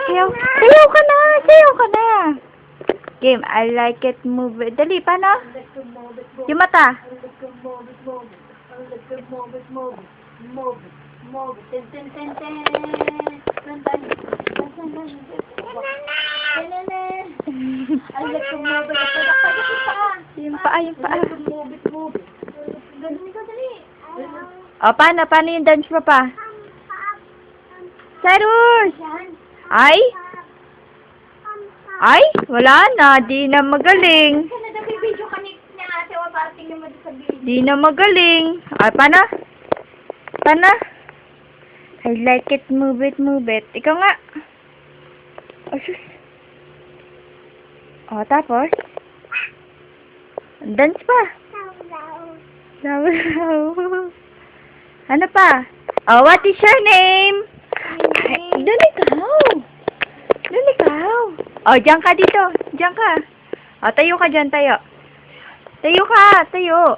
Sayaw. Sayaw ka na. Sayaw ka na. Game, I like it, move it. Dali, paano? Yung mata. Yung paa, yung paa. O, paano? Paano yung dance mo pa? Cyrus! Ay? Ay? Wala na. Di na magaling. Di na magaling. Ay, paano? Paano? I like it, move it, move it. Ikaw nga. Oh, sus. O, tapos? Dance pa. Daw. Ano pa? Oh, what is your name? Ay, doon ikaw. Doon ikaw. Oh, diyan ka dito. Diyan ka. Oh, tayo ka dyan, tayo. Tayo ka, tayo.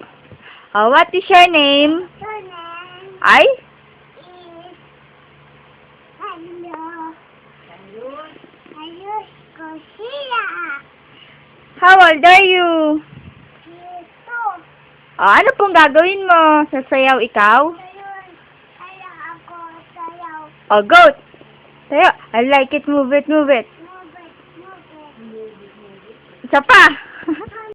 Oh, what is your name? Ay? How old are you? Oh, ano pong gagawin mo? Sasayaw ikaw? Oh, goat. Tayo. I like it, move it, move it. Isa pa.